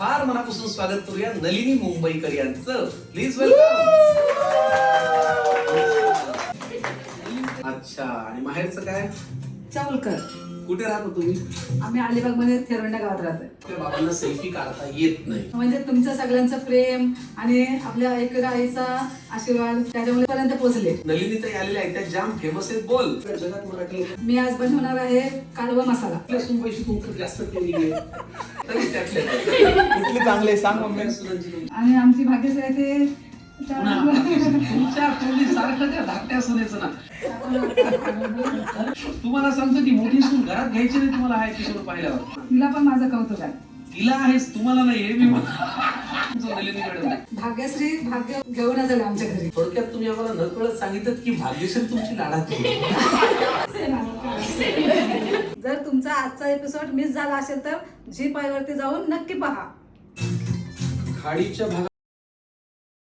फार मनापासून स्वागत करूया नलिनी मुंबईकर यांचं. Please welcome. अच्छा, आणि माहेरचं काय? चावलकर. कुठे राहतो तुम्ही? आम्ही अलिबाग मध्ये थेरवंडा गावात राहतोय. त्या बाबांना सेल्फी काढता येत नाही. म्हणजे तुमचं सगळ्यांचं प्रेम आणि आपल्या एकदा आईचा आशीर्वाद त्याच्यामुळे पर्यंत पोहोचले. नलिनी ताई आलेल्या आहेत, त्या जाम फेमस आहेत. बोल. जगात मराठी मी आज बनवणार आहे कालवा मसाला. पैसे तुमचं जास्त केली तरी त्यातले कुठली चांगले सांग मम्मी. आणि आमची भाग्यश्री आहे ते तुमच्या तोंडी सारखं त्या धाकट्या सुनेचं ना. तुम्हाला सांगतो ती मोठी सून घरात घ्यायची नाही तुम्हाला हा एपिसोड पाहिल्यावर. तिला पण माझं कौतुक आहे. तिला आहेस, तुम्हाला नाही हे मी नलिनी मॅडम. भाग्यश्री भाग्य घेऊनच आले आमच्या घरी. थोडक्यात तुम्ही आम्हाला नकळत सांगितलं की भाग्यश्री तुमची लाडाची. जर तुमचा आजचा एपिसोड मिस झाला असेल तर झी5 वरती जाऊन नक्की पहा. खाडीच्या भागात